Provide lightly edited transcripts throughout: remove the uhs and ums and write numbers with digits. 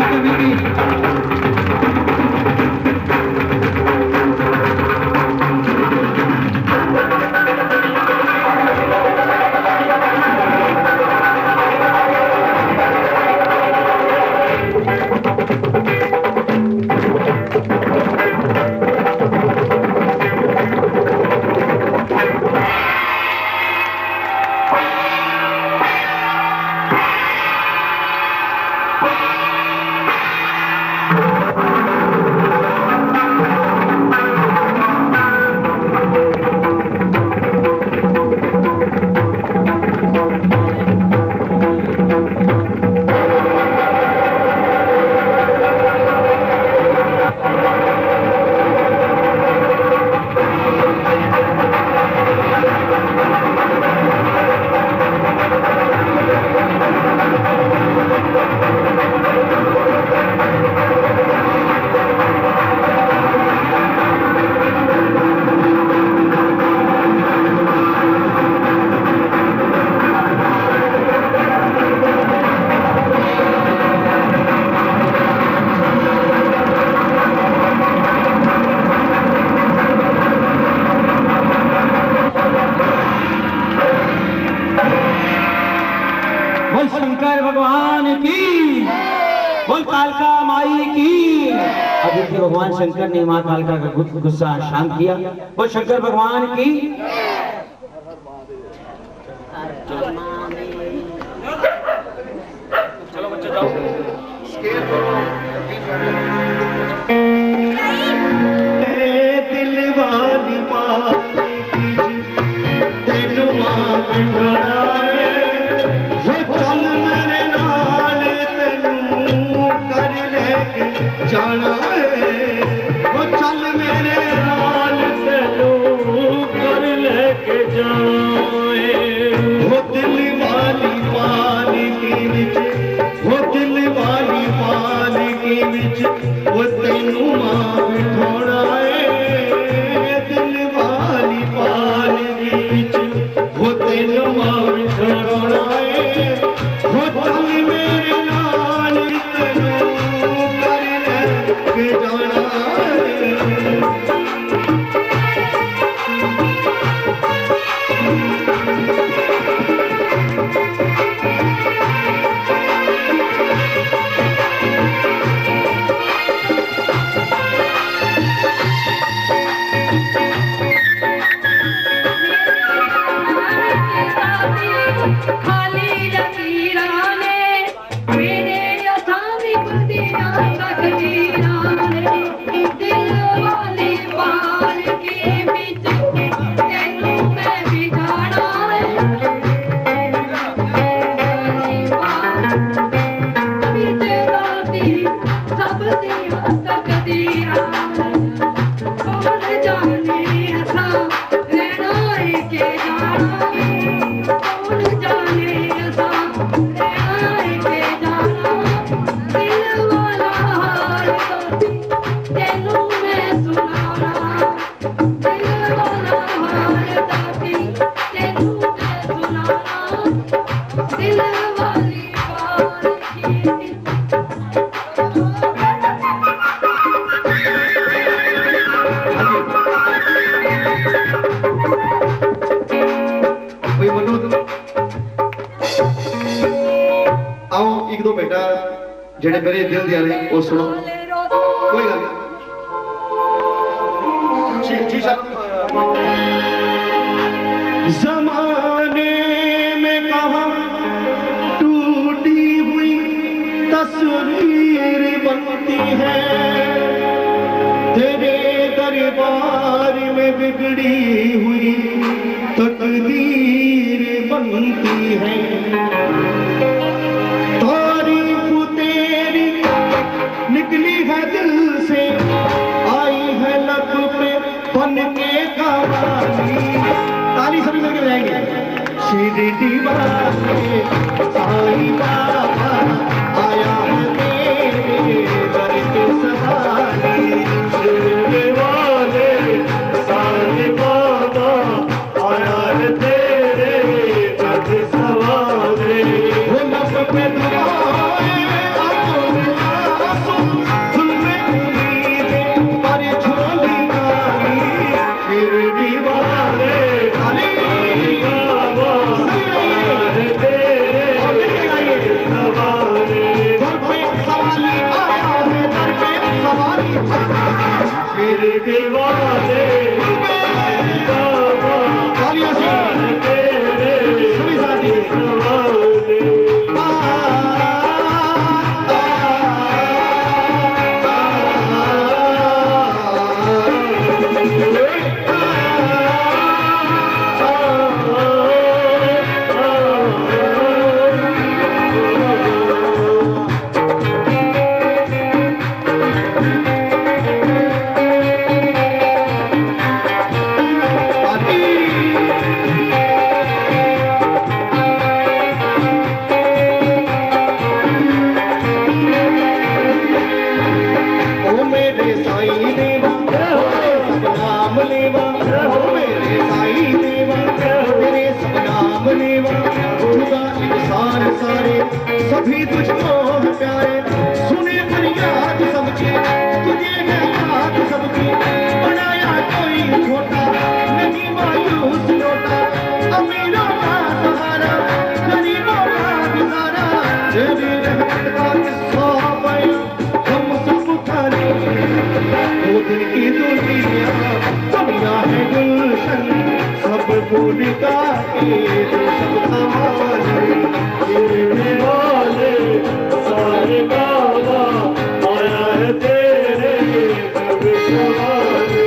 कभी भी। शंकर भगवान की, बोल कालका माई की। अब देखिए भगवान शंकर ने मां कालका का गुस्सा शांत किया। बोल शंकर भगवान की। चलो बच्चे जाओ। दिल वाली जाना है वो चल मेरे नाल तेनू कर लेके जाए। वो दिल वाली पालकी विच, वो दिल वाली पालकी विच वो तेनू मां बिठाना है। दिल वाली पालकी विच वो तेनू मां बिठाना है। वो चल मेरे नाल तेनू के जाना जेड़े मेरे दिल दिया ने वो सुनो। कोई गल ज़माने में कहाँ टूटी हुई तस्वीर बनती है, तेरे दरबार में बिगड़ी हुई तकदीर बनती है। निकली है दिल से आई है लब पे बन के कहानी। ताली सभी मिलकर जाएंगे। शिरडी वाले साईं बाबा आया है तेरे दर पे सवारी। शिरडी वाले साईं बाबा आया है तेरे दर पे सवारी। वो लब पे दुआएं खुदा इंसान सारे सभी तुझको है प्यारे, सुने फरियाद सबकी तुझे है बात सबकी, बनाया कोई छोटा नहीं मायूस लोटा, अमीरों का सहारा गरीबों का गुजारा, तेरी रहमत का किस्सा बयां हम सब खाने, वो दिन की दुनिया दुनिया है गुलशन, सब भूलता के सब कमाने, तेरे दीवाने सारे गावा आया है तेरे विश्वाने।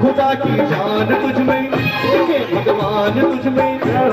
खुदा की जान तुझ में दिखे भगवान तुझ में, खुदा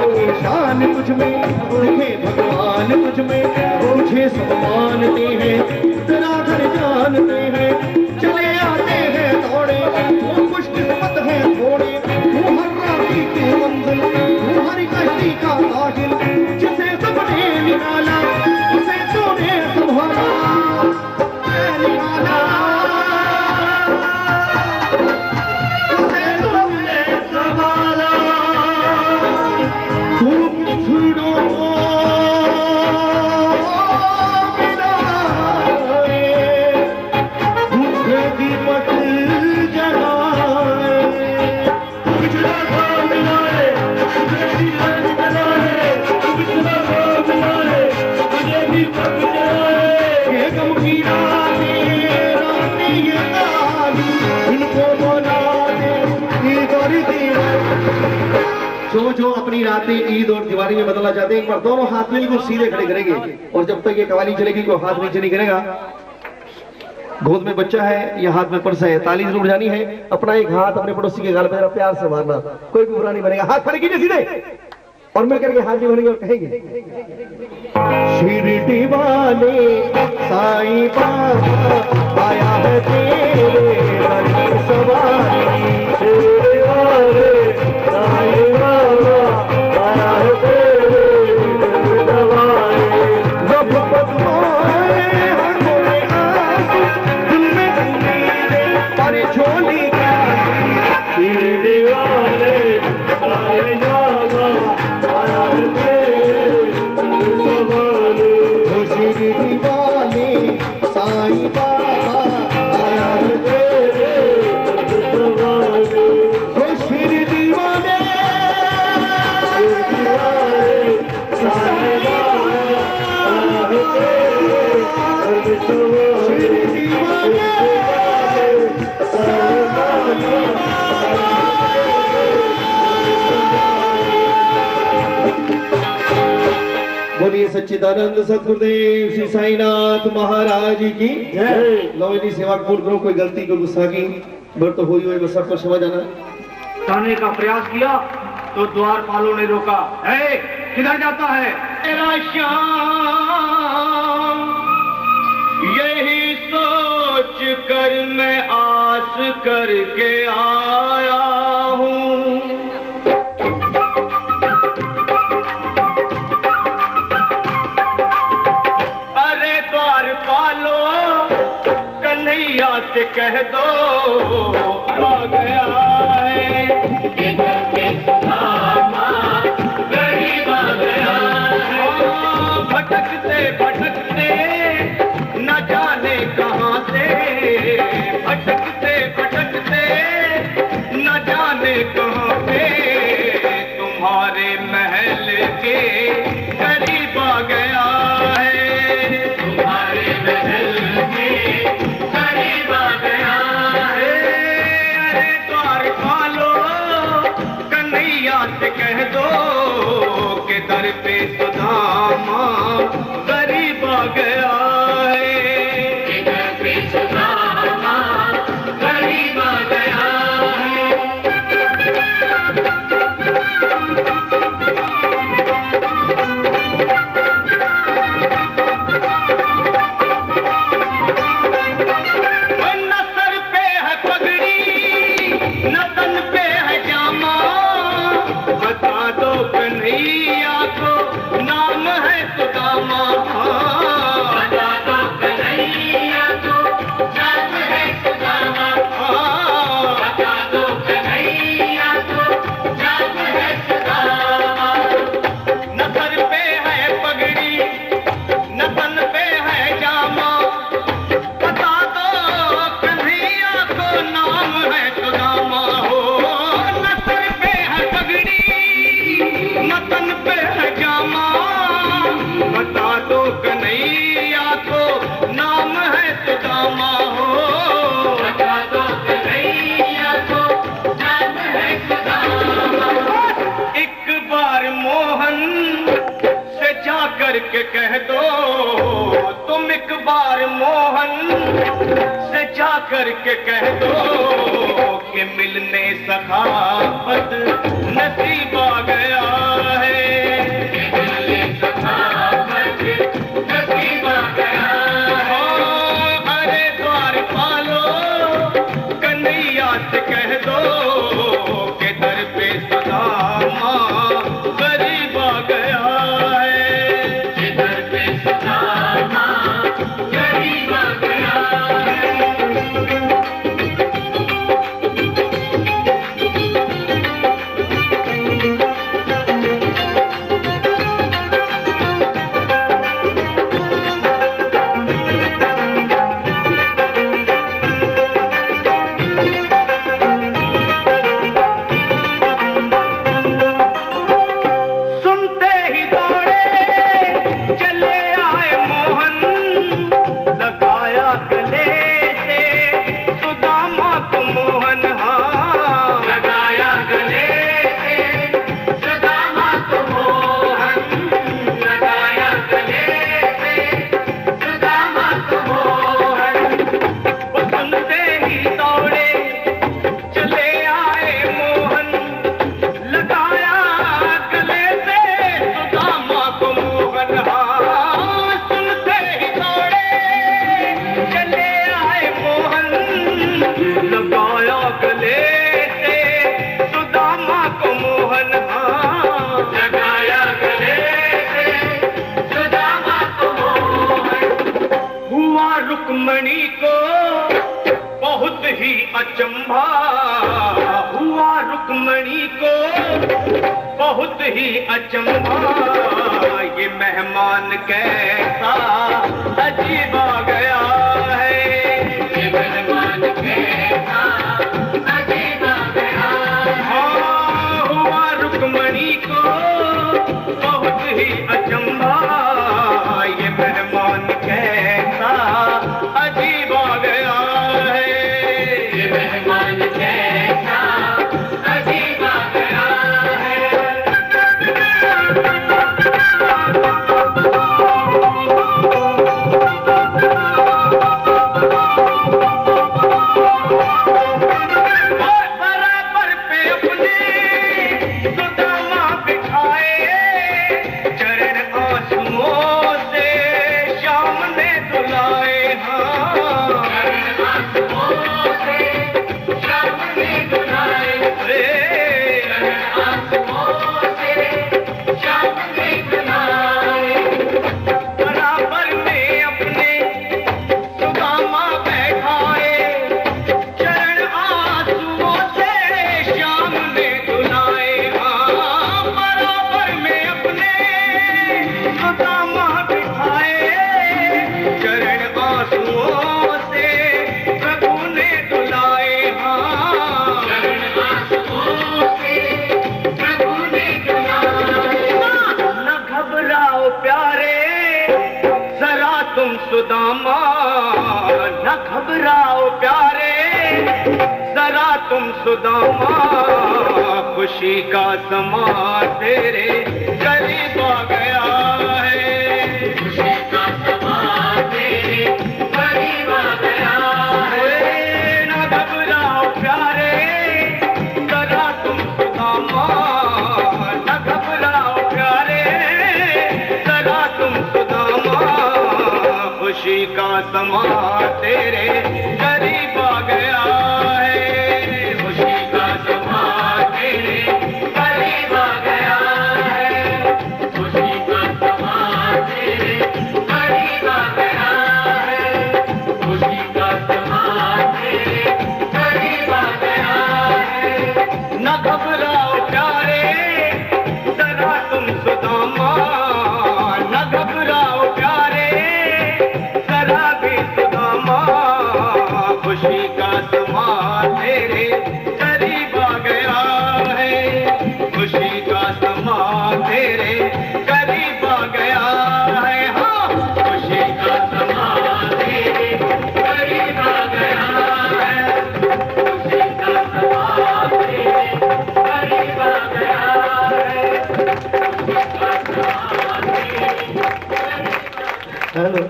की शान तुझ में दिखे भगवान तुझ में, तुझे सब मानते हैं तेरा घर जानते हैं, चले आते हैं दौड़े तू खुशकिस्मत है थोड़े, तू हर राही की मंजिल तू हर कश्ती का साहिल, जिसे सबने निकाला उसे तूने संभाला निकाला, जो अपनी रातें ईद और दिवाली में बदलना चाहते हैं, एक बार दोनों हाथ बिल्कुल सीधे खड़े करेंगे, और जब तक ये कवाली चलेगी कोई हाथ नीचे नहीं करेगा। गोद में बच्चा है या हाथ में पर्स है, ताली जरूर जानी है, अपना एक हाथ अपने पड़ोसी के गाल पे प्यार से मारना, कोई भी बुरा नहीं बनेगा। हाथ खड़े कीजिए सीधे और मिलकर के हाथ भी बनेंगे और कहेंगे शिरडी वाले साईं बाबा आया है तेरे घर सवारी, शिरडी वाले साईं बाबा आया है तेरे घर सवारी, रब बदमाए हमारे आंसू दिल में उम्मीदें पर झोली का, शिरडी वाले साईं बाबा आया है तेरे घर सवारी, शिरडी वाले साईं बाबा आया है तेरे घर सवारी, शिरडी वाले साईं बाबा आया है तेरे घर सवारी, शिरडी वाले साईं बाबा। बोलिए सच्चिदानंद सतगुरुदेव श्री साईनाथ महाराज की जय। लो इन्हीं सेवा कबूल करो, कोई गलती कोई गुस्सा की बर तो हुई हुई बस सबको क्षमा जाना। जाने का प्रयास किया तो द्वारपालों ने रोका, है किधर जाता है? तेरा श्याम यही सोच कर मैं आस करके आया हूँ, अरे द्वारपालो कन्हैया से कह दो आ गया है, भटकते भटकते न जाने कहाँ से, भटकते भटकते न जाने कहाँ से, तुम्हारे महल के करीब आ गया है, तुम्हारे महल के करीब आ गया है। कन्हैया से कह दो कि दर पे सुदामा गरीब आ गया है, दर पे सुदामा गरीब आ गया है। न सर पे है पगड़ी न तन पे है जामा, बता दो कन्हैया को नाम है सुदामा, बता दो कन्हैया को नाम है सुदामा, बता दो कन्हैया को नाम है सुदामा। न सर पे है पगड़ी न तन पे है जामा, बता दो कन्हैया को नाम है सुदामा हो। न सर पे है पगड़ी न तन पे है जामा, बता दो कन्हैया को नाम है सुदामा हो, बता दो कन्हैया को नाम है सुदामा। एक बार मोहन से जा करके कह दो, तुम एक बार मोहन से जा करके कह दो कि मिलने सखावत नसीब आ गया है, मिलने सखावत नसीब आ गया है। अरे द्वार पालो कन्हैया से कह दो कि दर पे सुदामा गरीब आ गया है, दर पे सुदामा गरीब आ गया है। सुनते ही दौड़े चले आए मोहन, लगाया गले से सुदामा को मोहन, हाँ लगाया गले से सुदामा को मोहन, लगाया गले से सुदामा को मोहन। वो सुनते ही दौड़े चले आए मोहन, लगाया गले से सुदामा को मोहन, हाँ सुनते ही दौड़े चले आए मोहन, लगाया गले से सुदामा को मोहन, हाँ लगाया गले से सुदामा को मोहन। हुआ रुक्मणी को बहुत ही अचंभा, हुआ रुक्मणी को बहुत ही अचंभा, ये मेहमान कैसा अजीब आ गया है, ये मेहमान कैसा अजीब आ गया है। हाँ हुआ रुक्मणी को बहुत ही अचंभा, ये मेहमान कैसा अजीब आ गया है, ये मेहमान कैसा अजीब आ गया है। बराबर पे अपने सुदामा बिठाए, चरण आंसुओं से श्याम ने धुलाए, हाँ चरण आंसुओं से श्याम ने धुलाए, चरण आंसुओं से श्याम ने धुलाए। बराबर में अपने सुदामा बैठाए, चरण आंसुओं से श्याम ने धुलाए, हाँ बराबर में अपने सुदामा बिठाए, चरण आंसुओं से प्रभु ने धुलाए, हाँ चरण आंसुओं से प्रभु ने धुलाए। न घबराओ प्यारे जरा तुम सुदामा, न घबराओ प्यारे जरा तुम सुदामा खुशी का समा तेरे करीब आ गया है। खुशी का समा तेरे करीब आ गया है। ना घबराओ प्यारे जरा तुम सुदामा, ना घबराओ प्यारे जरा तुम सुदामा, खुशी का समा तेरे करीब आ गया है। खुशी का समा तेरे करीब आ गया है। खुशी का समा तेरे करीब आ गया है। खुशी का समा तेरे करीब आ गया है। न घबराओ प्यारे जरा तुम सुदामा, न घबराओ प्यारे जरा भी सुदामा, खुशी का समा तेरे करीब आ गया है। खुशी का समा तेरे करीब आ गया है। हाँ, खुशी का समा तेरे करीब आ गया है। खुशी का समा तेरे करीब आ गया है। खुशी का समा तेरे हेलो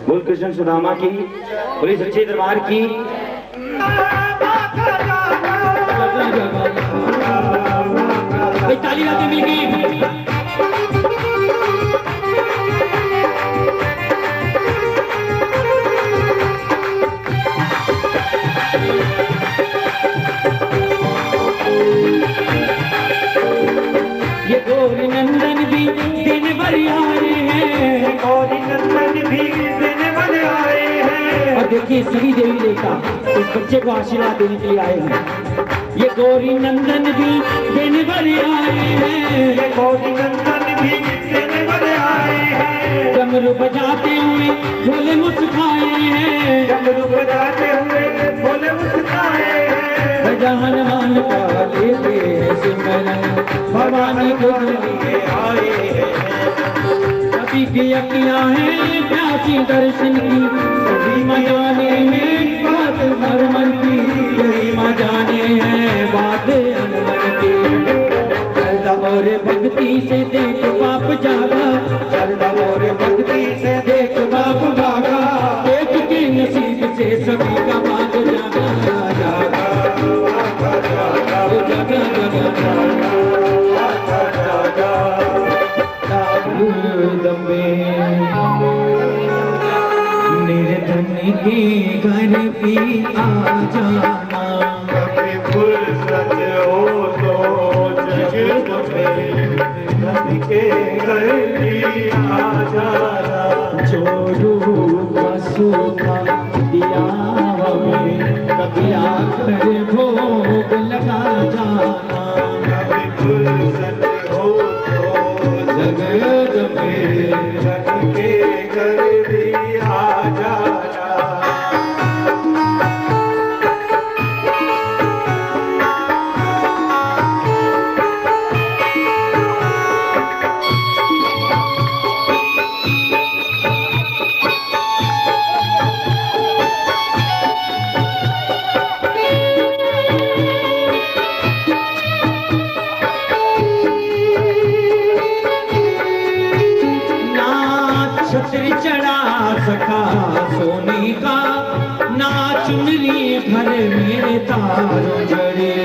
बोल कृष्ण सुदामा की, बोली सच्चे दरबार की। भाई ताली लाते मिल गई। ये गौरी नंदन भी दिन भर आए हैं, गौरी नंदन भी देने वाले आए हैं। और देखिए सभी देवी देवता इस बच्चे को आशीर्वाद देने के लिए आए हैं। ये गौरी नंदन भी देने वाले आए हैं, गौरी नंदन भी देने वाले आए हैं। डमरू बजाते हुए भोले मुस्काए हैं, डमरू बजाते हुए भोले मुस्काए हैं। जहान मान का लेते सिमरन भवानी को लिए आए हैं। सभी की अखियां हैं प्यासी दर्शन की, सभी मजाने हैं बात हर मन की, यही मजाने हैं बात अनमन की। श्रद्धा और भक्ति से देख बाप जागा, श्रद्धा और भक्ति से देख बाप भागा, एक के नसीब से सभी का भाग जागा जागा जागा जागा दम्बे निर्धन के घर भी आ जाना। कभी फुर्सत हो तो जग में धन के घर भी आ जाना। जो रूप सूखा दिया हमें कभी आकर भोग लगा जाना। कभी फुर्सत हो तो जगत में धन के घर भी आ जाना। छत्र चढ़ा सका सोने का, ना चुनरी घर में तार जड़े,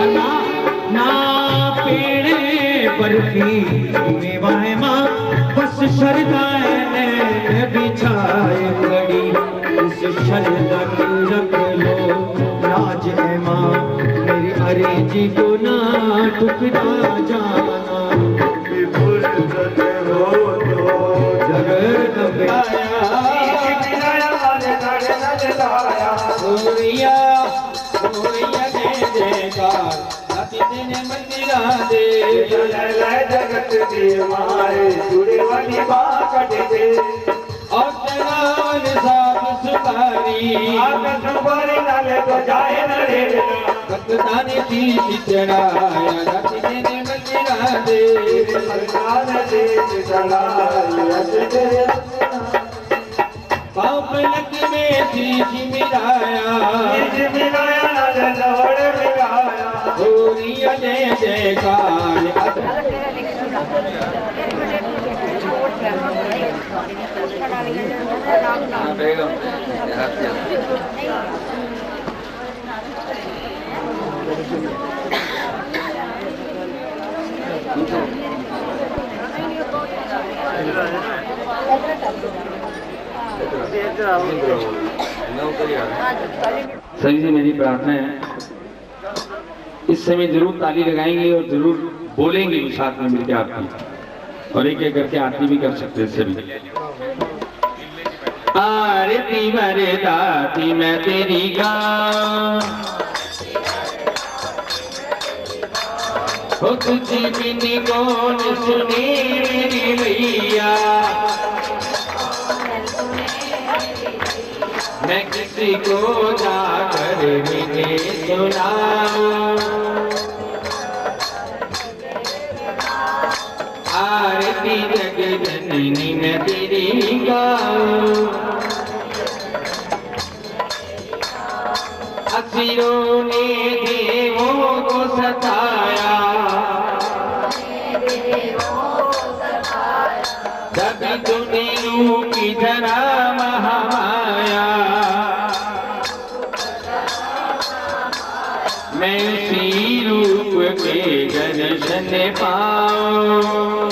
ना ना पेड़े बर्फी मेवाए माँ, बस श्रद्धाएं बिछाए गड़ी। इस श्रद्धा की रख लो राज है माँ, मेरी अर्जी को ना ठुकरा जाना। फुर्सत हो तो जगत में गोरिया गोरिया जय जयकार, नाती देने मंदिरा दे जगत देवाए जुड़े वाली बाकट दे। और जनावन साथ सुधारी आकाश पर नाले तो जाए न रे। भक्ताने शीश चढ़ाया, नाती देने मंदिरा दे सरकार दे पलक में शीश मिलाया लौड़ मिलाया पूरी जय जयकार सभी से मेरी प्रार्थना है, इस समय जरूर ताली लगाएंगे और जरूर बोलेंगे भी साथ में मिलकर आरती, और एक एक करके आरती भी कर सकते हैं सभी। आरती वरदाती मैं तेरी गाऊं हो तुझे बिन कौन सुने मेरी मैया मैं किसी को जाकर मिले सुनाऊं आरती जग जननी मैं तेरी गाऊं असुरों ने देवों को सताया जब तूने रूपी धरा महामाया मैं उसी रूप के दर्शन पाऊं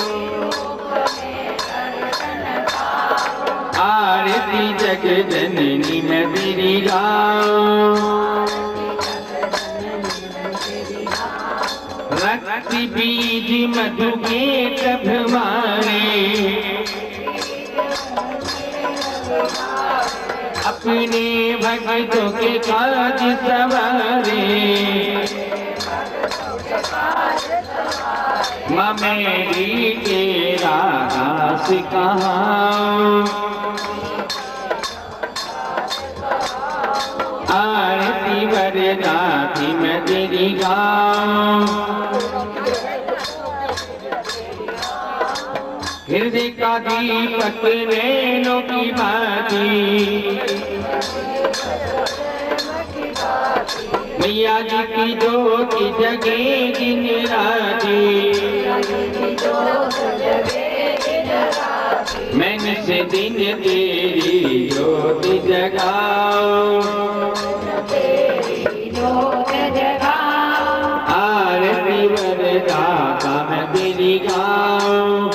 आरती जग जननी मैं तेरी गाऊं रक्त बीज मधु के तभ मारे अपने भक्तों के काज सवारे माँ मेरी तेरा दास कहाँ आरती वरदाती मैं तेरी गाऊं हृदय का दीपक नैनों की बाती मैया जी की ज्योति जगे दिन राती मैंने से दिन तेरी ज्योति जगाऊं आरती वरदाता मैं तेरी गाऊं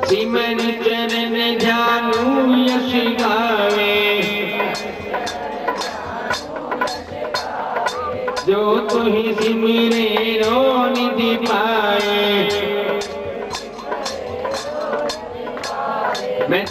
सिमर चरण जानू यश गावे जो तुहि सिमरे रो निधि पाए मैं